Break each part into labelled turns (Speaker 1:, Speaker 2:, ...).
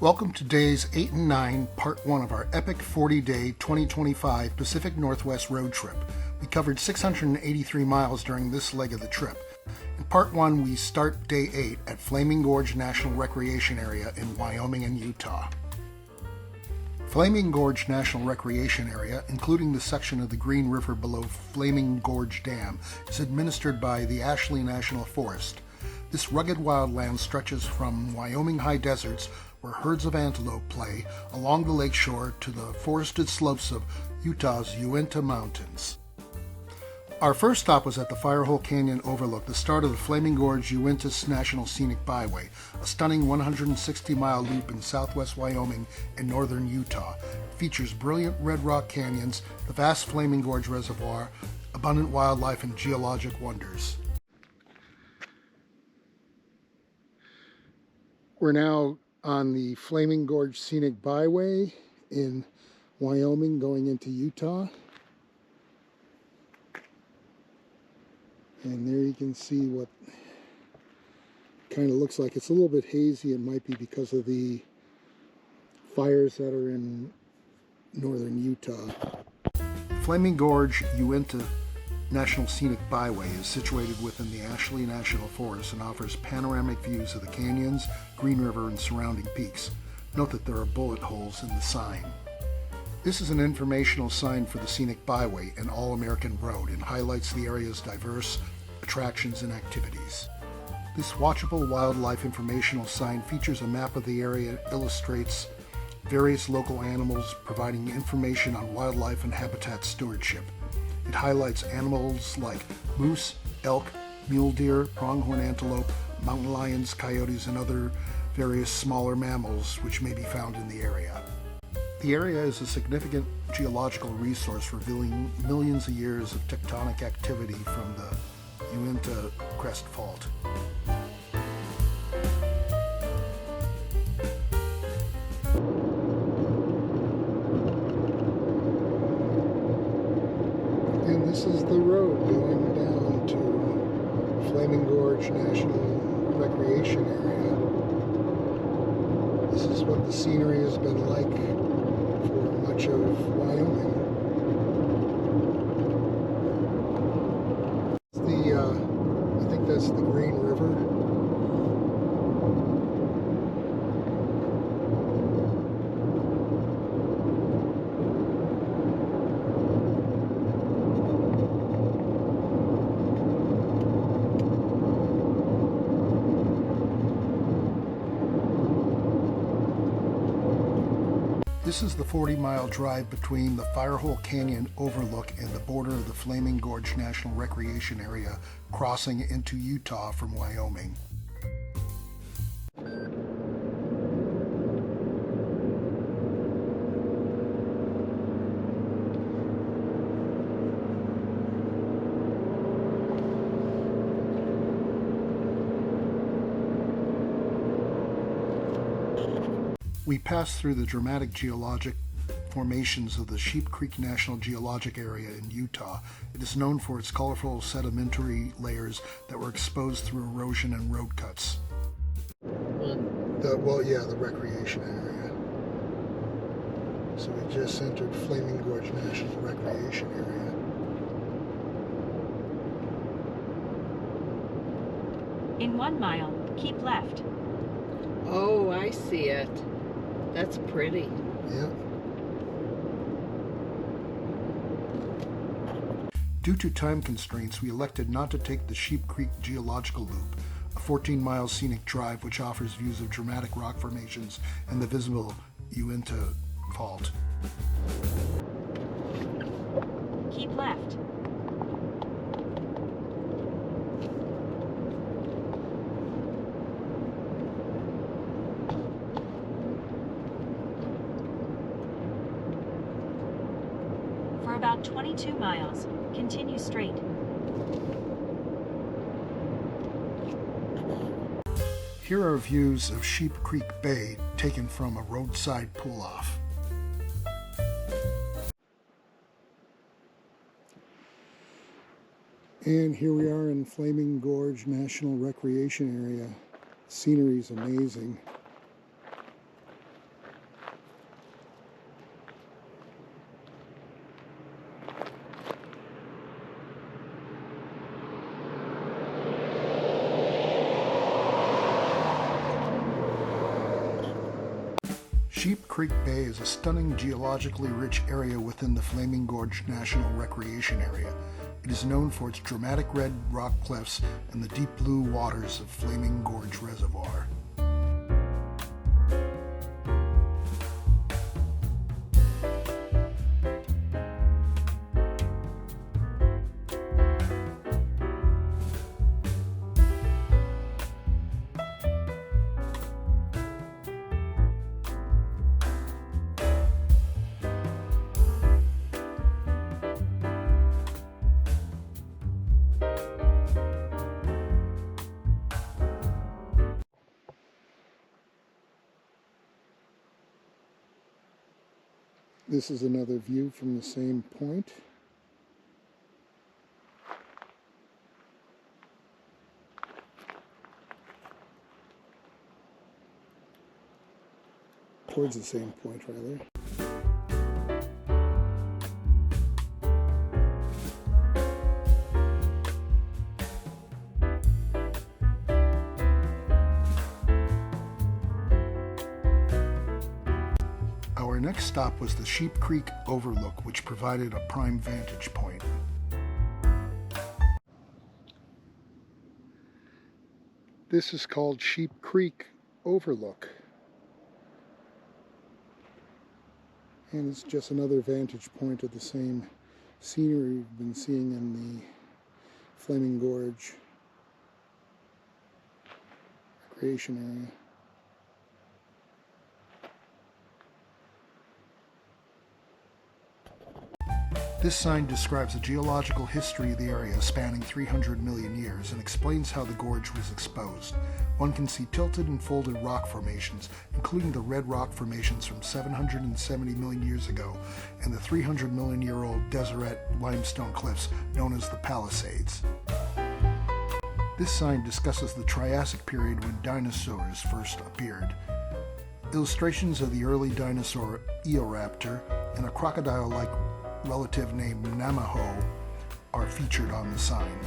Speaker 1: Welcome to days 8 and 9, part 1 of our epic 40-day 2025 Pacific Northwest road trip. We covered 683 miles during this leg of the trip. In part 1, we start day 8 at Flaming Gorge National Recreation Area in Wyoming and Utah. Flaming Gorge National Recreation Area, including the section of the Green River below Flaming Gorge Dam, is administered by the Ashley National Forest. This rugged wildland stretches from Wyoming high deserts, where herds of antelope play, along the lakeshore to the forested slopes of Utah's Uinta Mountains. Our first stop was at the Firehole Canyon Overlook, the start of the Flaming Gorge Uinta National Scenic Byway, a stunning 160-mile loop in southwest Wyoming and northern Utah. It features brilliant red rock canyons, the vast Flaming Gorge Reservoir, abundant wildlife, and geologic wonders. We're now on the Flaming Gorge Scenic Byway in Wyoming going into Utah. And there you can see what kind of looks like. It's a little bit hazy. It might be because of the fires that are in northern Utah. Flaming Gorge Uinta National Scenic Byway is situated within the Ashley National Forest and offers panoramic views of the canyons, Green River, and surrounding peaks. Note that there are bullet holes in the sign. This is an informational sign for the Scenic Byway, an all-American road, and highlights the area's diverse attractions and activities. This watchable wildlife informational sign features a map of the area and illustrates various local animals, providing information on wildlife and habitat stewardship. It highlights animals like moose, elk, mule deer, pronghorn antelope, mountain lions, coyotes, and other various smaller mammals which may be found in the area. The area is a significant geological resource revealing millions of years of tectonic activity from the Uinta Crest Fault. And this is the road going down to Flaming Gorge National Recreation Area. This is what the scenery has been like for much of Wyoming. I think that's the Green River. This is the 40-mile drive between the Firehole Canyon Overlook and the border of the Flaming Gorge National Recreation Area, crossing into Utah from Wyoming. We pass through the dramatic geologic formations of the Sheep Creek National Geologic Area in Utah. It is known for its colorful sedimentary layers that were exposed through erosion and road cuts. The recreation area. So we just entered Flaming Gorge National Recreation Area.
Speaker 2: In 1 mile, keep left.
Speaker 3: Oh, I see it. That's pretty.
Speaker 1: Yeah. Due to time constraints, we elected not to take the Sheep Creek Geological Loop, a 14-mile scenic drive which offers views of dramatic rock formations and the visible Uinta Fault.
Speaker 2: Keep left. For about 22 miles, continue straight.
Speaker 1: Here are views of Sheep Creek Bay taken from a roadside pull-off. And here we are in Flaming Gorge National Recreation Area. Scenery is amazing. Sheep Creek Bay is a stunning geologically rich area within the Flaming Gorge National Recreation Area. It is known for its dramatic red rock cliffs and the deep blue waters of Flaming Gorge Reservoir. This is another view from the same point. Towards the same point, rather. Our next stop was the Sheep Creek Overlook, which provided a prime vantage point. This is called Sheep Creek Overlook. And it's just another vantage point of the same scenery we've been seeing in the Flaming Gorge recreation area. This sign describes the geological history of the area spanning 300 million years and explains how the gorge was exposed. One can see tilted and folded rock formations, including the red rock formations from 770 million years ago and the 300 million year old Deseret limestone cliffs known as the Palisades. This sign discusses the Triassic period when dinosaurs first appeared. Illustrations of the early dinosaur Eoraptor and a crocodile-like relative named Namaho are featured on the sign.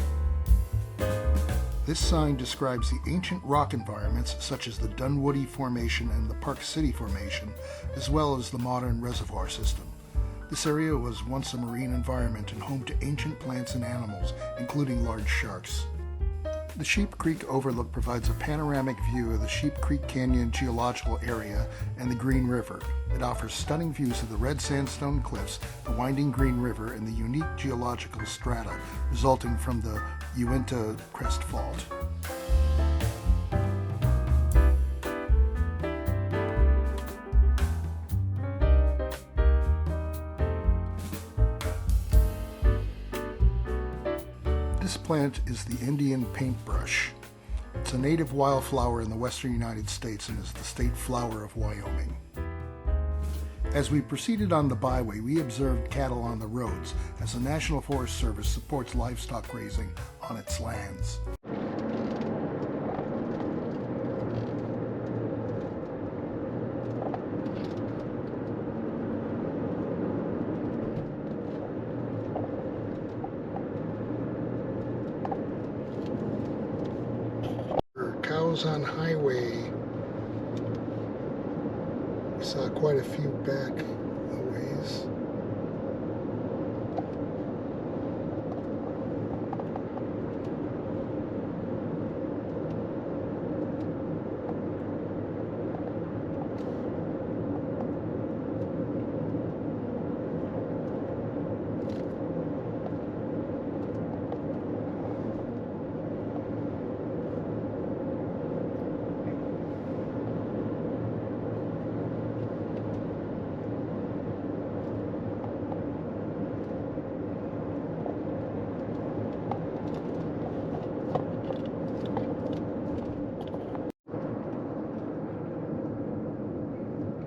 Speaker 1: This sign describes the ancient rock environments such as the Dunwoody Formation and the Park City Formation, as well as the modern reservoir system. This area was once a marine environment and home to ancient plants and animals, including large sharks. The Sheep Creek Overlook provides a panoramic view of the Sheep Creek Canyon geological area and the Green River. It offers stunning views of the red sandstone cliffs, the winding Green River, and the unique geological strata resulting from the Uinta Crest Fault. This plant is the Indian paintbrush. It's a native wildflower in the western United States and is the state flower of Wyoming. As we proceeded on the byway, we observed cattle on the roads as the National Forest Service supports livestock grazing on its lands. Cows on highway. We saw quite a few back a ways.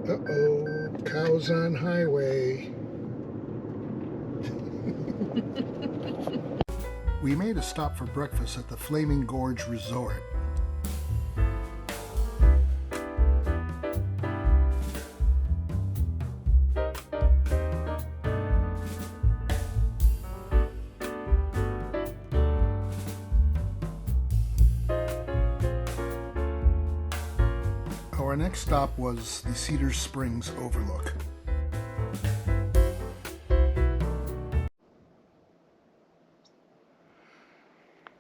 Speaker 1: Uh-oh, cows on highway. We made a stop for breakfast at the Flaming Gorge Resort. Our next stop was the Cedar Springs Overlook.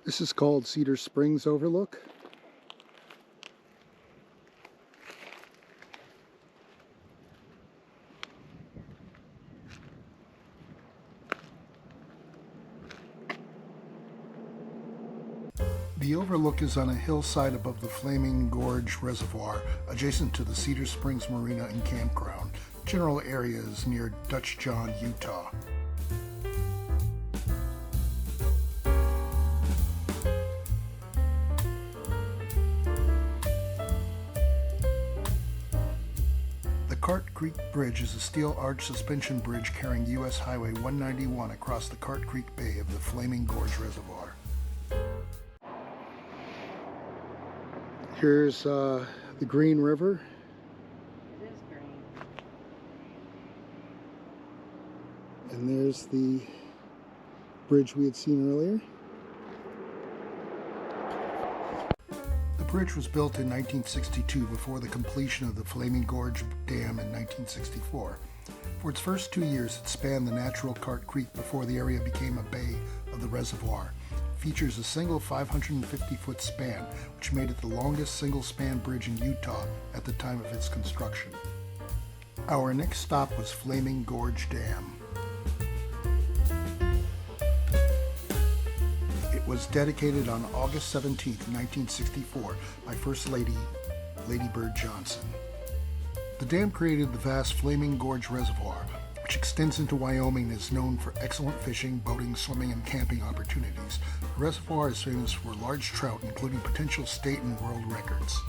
Speaker 1: This is called Cedar Springs Overlook. The overlook is on a hillside above the Flaming Gorge Reservoir, adjacent to the Cedar Springs Marina and Campground. General area is near Dutch John, Utah. The Cart Creek Bridge is a steel arch suspension bridge carrying U.S. Highway 191 across the Cart Creek Bay of the Flaming Gorge Reservoir. Here's the Green River.
Speaker 3: It is green.
Speaker 1: And there's the bridge we had seen earlier. The bridge was built in 1962 before the completion of the Flaming Gorge Dam in 1964. For its first 2 years, it spanned the natural Cart Creek before the area became a bay of the reservoir. It features a single 550-foot span, which made it the longest single-span bridge in Utah at the time of its construction. Our next stop was Flaming Gorge Dam. It was dedicated on August 17, 1964 by First Lady Bird Johnson. The dam created the vast Flaming Gorge Reservoir, which extends into Wyoming and is known for excellent fishing, boating, swimming, and camping opportunities. The reservoir is famous for large trout, including potential state and world records.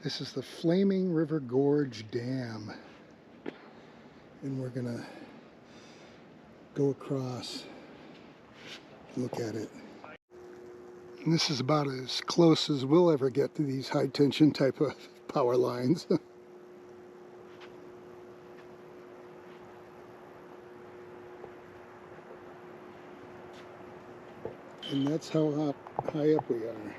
Speaker 1: This is the Flaming River Gorge Dam, and we're gonna go across, look at it. And this is about as close as we'll ever get to these high tension type of power lines. And that's how high up we are.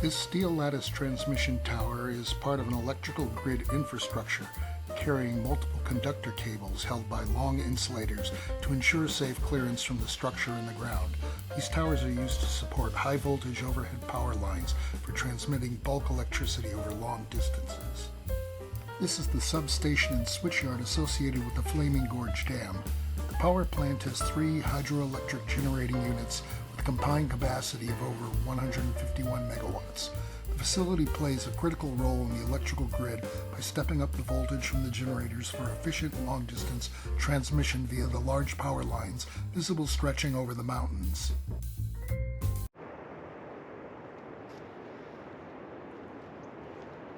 Speaker 1: This steel lattice transmission tower is part of an electrical grid infrastructure carrying multiple conductor cables held by long insulators to ensure safe clearance from the structure in the ground. These towers are used to support high voltage overhead power lines for transmitting bulk electricity over long distances. This is the substation and switchyard associated with the Flaming Gorge Dam. The power plant has 3 hydroelectric generating units with a combined capacity of over 151 megawatts. The facility plays a critical role in the electrical grid by stepping up the voltage from the generators for efficient long-distance transmission via the large power lines visible stretching over the mountains.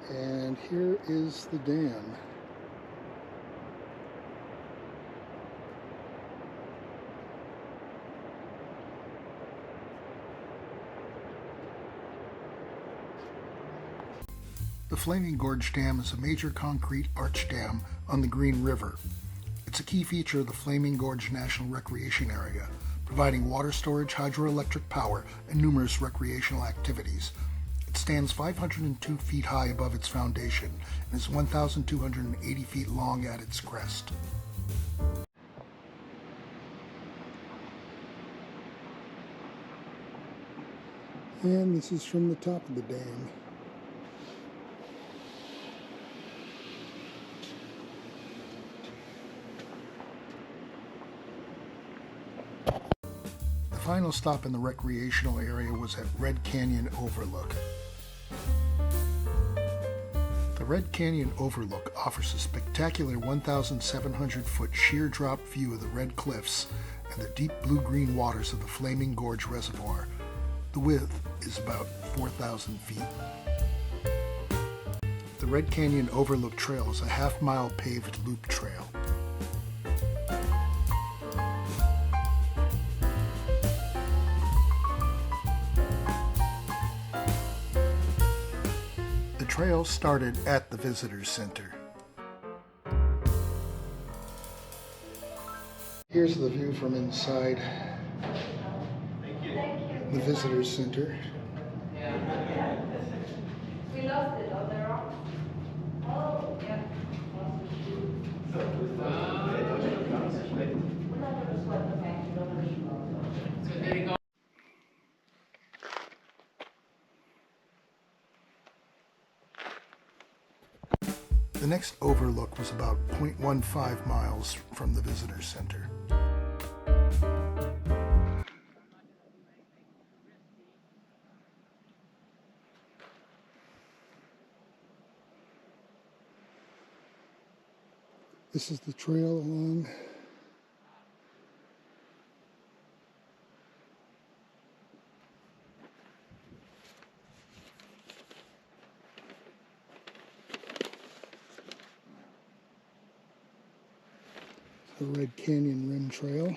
Speaker 1: And here is the dam. The Flaming Gorge Dam is a major concrete arch dam on the Green River. It's a key feature of the Flaming Gorge National Recreation Area, providing water storage, hydroelectric power, and numerous recreational activities. It stands 502 feet high above its foundation and is 1,280 feet long at its crest. And this is from the top of the dam. The final stop in the recreational area was at Red Canyon Overlook. The Red Canyon Overlook offers a spectacular 1,700-foot sheer drop view of the Red Cliffs and the deep blue-green waters of the Flaming Gorge Reservoir. The width is about 4,000 feet. The Red Canyon Overlook Trail is a half-mile paved loop trail. The trail started at the Visitor Center. Here's the view from inside. the visitor center.
Speaker 4: We lost it on the rocks. Oh, yeah.
Speaker 3: So there you go.
Speaker 1: The next overlook was about 0.15 miles from the visitor center. This is the trail along the Red Canyon Rim Trail.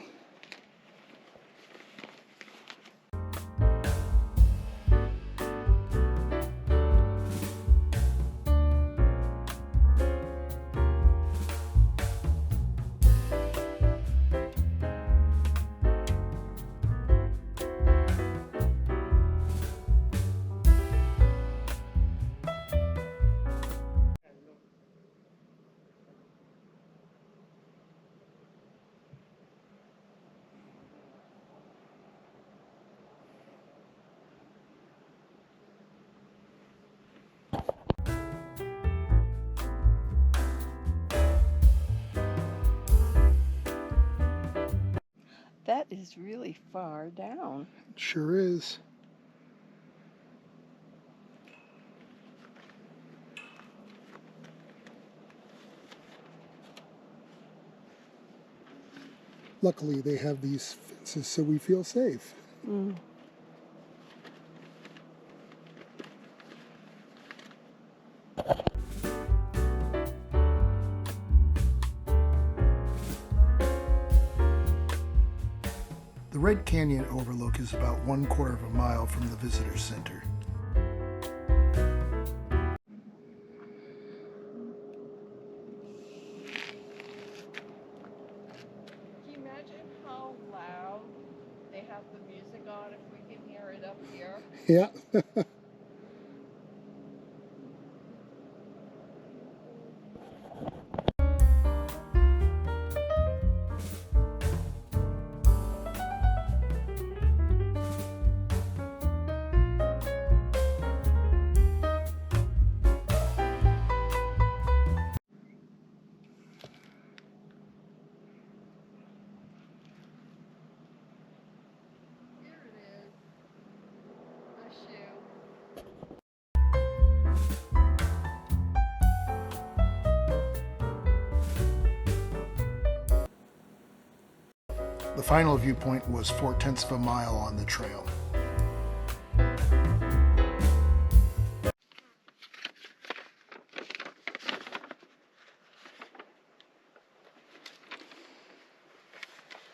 Speaker 3: That is really far down.
Speaker 1: It sure is. Luckily, they have these fences so we feel safe. The Red Canyon Overlook is about 1/4 of a mile from the visitor center.
Speaker 3: Can you imagine how loud they have the music on if we can hear it up here?
Speaker 1: Yeah.
Speaker 3: Here it is. A shoe.
Speaker 1: The final viewpoint was 4/10 of a mile on the trail.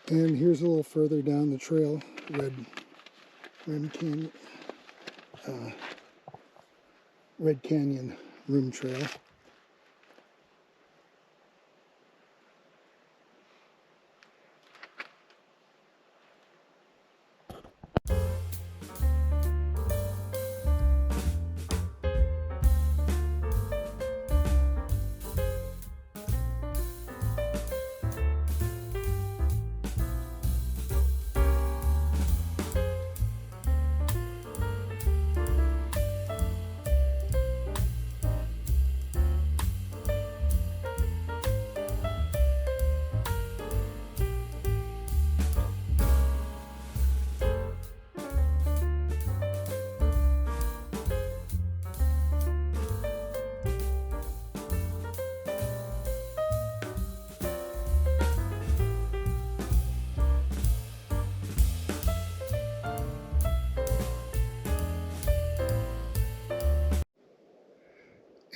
Speaker 1: And here's a little further down the trail, Red Canyon Rim Trail.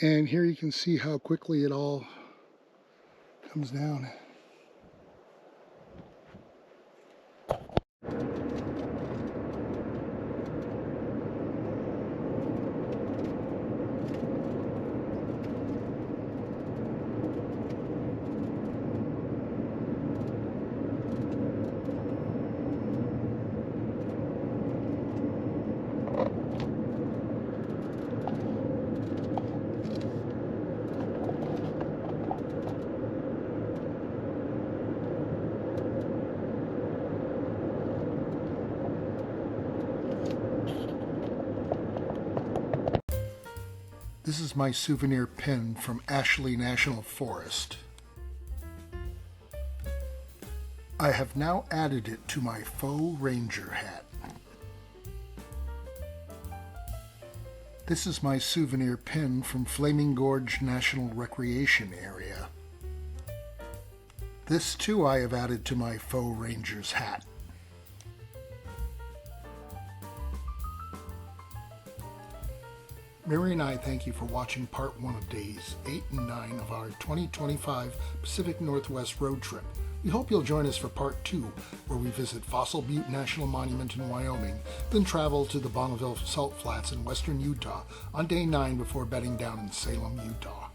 Speaker 1: And here you can see how quickly it all comes down. This is my souvenir pin from Ashley National Forest. I have now added it to my faux ranger hat. This is my souvenir pin from Flaming Gorge National Recreation Area. This too I have added to my faux ranger's hat. Mary and I thank you for watching part 1 of days 8 and 9 of our 2025 Pacific Northwest road trip. We hope you'll join us for part 2, where we visit Fossil Butte National Monument in Wyoming, then travel to the Bonneville Salt Flats in western Utah on day 9 before bedding down in Salem, Utah.